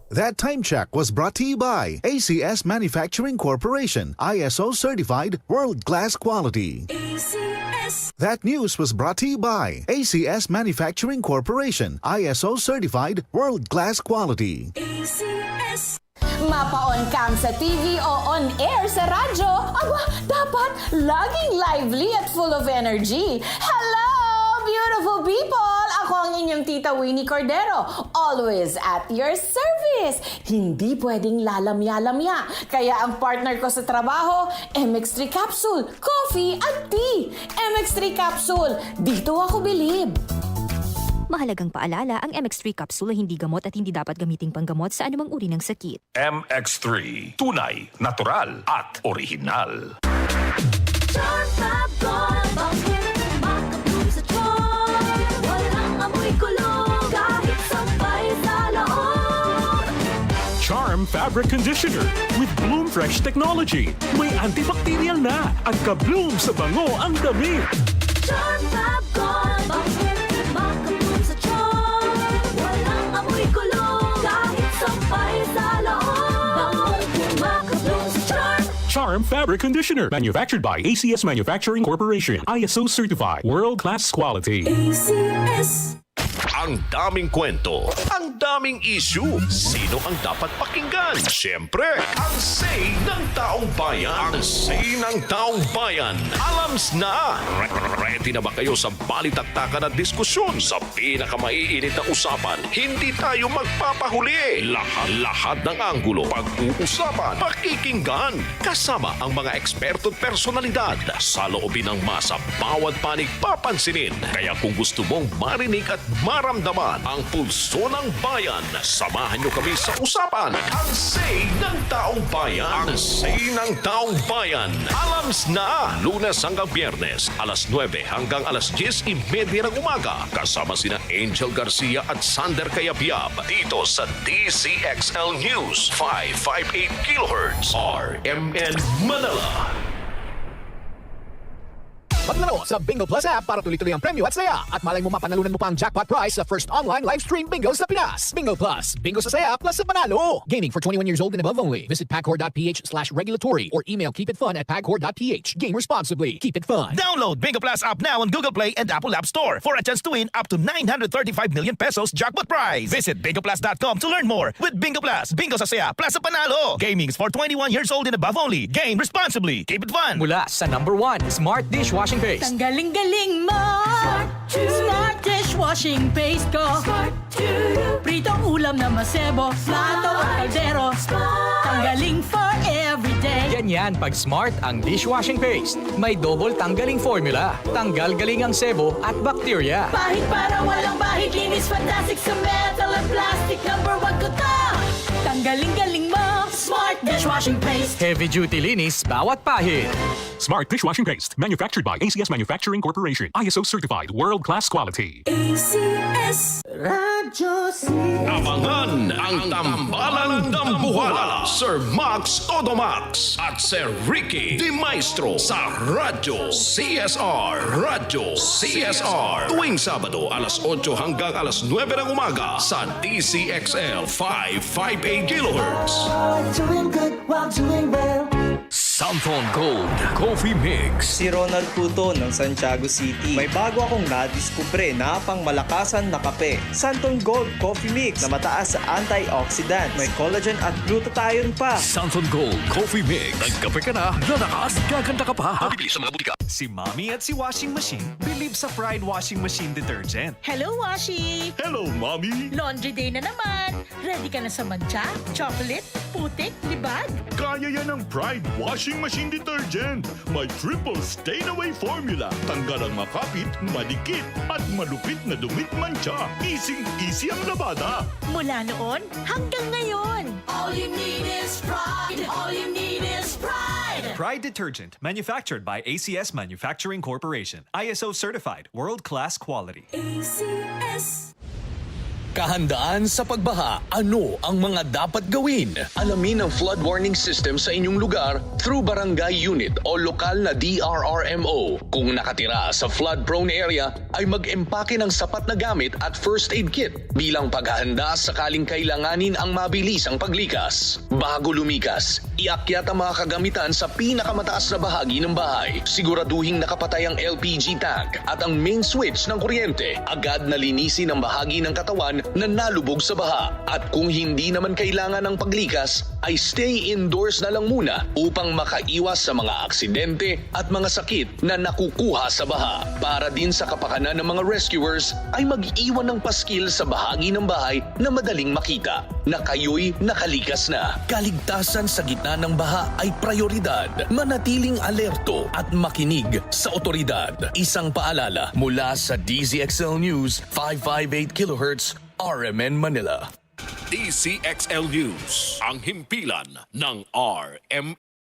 That time check was brought to you by ACS Manufacturing Corporation, ISO certified world-class quality. ACS. That news was brought to you by ACS Manufacturing Corporation, ISO certified world-class quality. ACS. Mapa-on cam sa TV o on-air sa radyo, aba, dapat laging lively at full of energy. Hello, beautiful people! Ako ang inyong tita Winnie Cordero, always at your service. Hindi pwedeng lalamya-lamya. Kaya ang partner ko sa trabaho, MX3 Capsule, coffee at tea. MX3 Capsule, dito ako bilib. Mahalagang paalala, ang MX3 capsule ay hindi gamot at hindi dapat gamiting panggamot sa anumang uri ng sakit. MX3, tunay, natural at original. Charm Fabric Conditioner with Bloom Fresh Technology. May antibacterial na at ka-bloom sa bango ang damit. Charm Fab Gold. Bakit makabloom sa charm? Walang amoy kulong kahit sampay sa loob. Makabloom sa charm. Charm Fabric Conditioner. Manufactured by ACS Manufacturing Corporation. ISO certified. World-class quality. ACS. Ang daming kwento, ang daming issue. Sino ang dapat pakinggan? Siyempre, ang say ng taong bayan. Ang say ng taong bayan. Alams na! Ready na ba kayo sa balitaktakan at diskusyon sa pinakamaiinit na usapan? Hindi tayo magpapahuli. Lahat ng anggulo, pag-uusapan, pakikinggan. Kasama ang mga eksperto at personalidad. Sa loobin ng masa, bawat panig papansinin. Kaya kung gusto mong marinig at maramdaman ang pulso ng bayan, samahan nyo kami sa usapan. Ang say ng taong bayan. Ang say ng taong bayan. Alams na! Lunes hanggang Biyernes, alas 9 hanggang alas 10:30 ng umaga. Kasama sina Angel Garcia at Sander Cayabyab. Dito sa DCXL News 558 kHz RMN Manila. Maglaro sa Bingo Plus app para tuloy-tuloy ang premyo at saya. At malay mo mapanalunan mo pa ang jackpot prize sa first online live stream bingo sa Pinas. Bingo Plus. Bingo sa saya plus sa panalo. Gaming for 21 years old and above only. Visit pagcor.ph/regulatory or email keepitfun@pagcor.ph. Game responsibly. Keep it fun. Download Bingo Plus app now on Google Play and Apple App Store for a chance to win up to 935 million pesos jackpot prize. Visit bingoplus.com to learn more. With Bingo Plus, bingo sa saya plus sa panalo. Gaming is for 21 years old and above only. Game responsibly. Keep it fun. Mula sa number 1, Smart Dishwashing Paste. Ang galing-galing mo! Smart dishwashing paste ko! Smart to Pritong ulam na masebo, plato at kaldero. Tanggaling for everyday. Ganyan pag Smart ang dishwashing paste. May double tanggaling formula. Tanggal galing ang sebo at bakterya. Pahit para walang bahid, linis fantastic sa metal at plastic. Number 1 ko to! Tanggaling-galing mo! Smart dishwashing paste. Heavy duty linis bawat pahid. Smart Dishwashing Paste. Manufactured by ACS Manufacturing Corporation. ISO certified. World-class quality. ACS. Radyo City. Abangan ang tambalang dambuhala, Sir Max Todomax at Sir Ricky Di Maestro sa Radyo CSR. Radyo CSR. Tuwing Sabado, alas 8 hanggang alas 9 ng umaga sa DCXL 558 kHz. Doing good while doing well. Santon Gold Coffee Mix. Si Ronald Puto ng Santiago City. May bago akong nadiskubre na pangmalakasan na kape. Santon Gold Coffee Mix na mataas sa antioxidant. May collagen at glutathione pa. Santon Gold Coffee Mix. Nagkape ka na, lalakas, gaganda ka pa. Mabibili sa mga butika. Si Mommy at si Washing Machine believe sa Pride Washing Machine Detergent. Hello, Washi! Hello, Mommy! Laundry day na naman. Ready ka na sa mancha, chocolate, putik, libag? Kaya yan ang Pride Washing Machine Detergent. May triple stain-away formula. Tanggal ang makapit, madikit, at malupit na dumit mancha. Easy ang labada. Mula noon hanggang ngayon. All you need is pride. All you need is pride. Pride Detergent, manufactured by ACS Manufacturing Corporation. ISO certified, world-class quality. ACS. Kahandaan sa pagbaha, ano ang mga dapat gawin? Alamin ang flood warning system sa inyong lugar through barangay unit o lokal na DRRMO. Kung nakatira sa flood-prone area, ay mag-empake ng sapat na gamit at first aid kit bilang paghahanda sakaling kailanganin ang mabilisang paglikas. Bago lumikas, iakyat ang mga kagamitan sa pinakamataas na bahagi ng bahay. Siguraduhing nakapatay ang LPG tank at ang main switch ng kuryente. Agad na linisin ang bahagi ng katawan na nalubog sa baha. At kung hindi naman kailangan ng paglikas, ay stay indoors na lang muna upang makaiwas sa mga aksidente at mga sakit na nakukuha sa baha. Para din sa kapakanan ng mga rescuers, ay mag-iwan ng paskil sa bahagi ng bahay na madaling makita na kayo'y nakalikas na. Kaligtasan sa gitna ng baha ay prioridad. Manatiling alerto at makinig sa otoridad. Isang paalala mula sa DZXL News 558 kHz RMN Manila. DCXL News, ang himpilan ng RMN.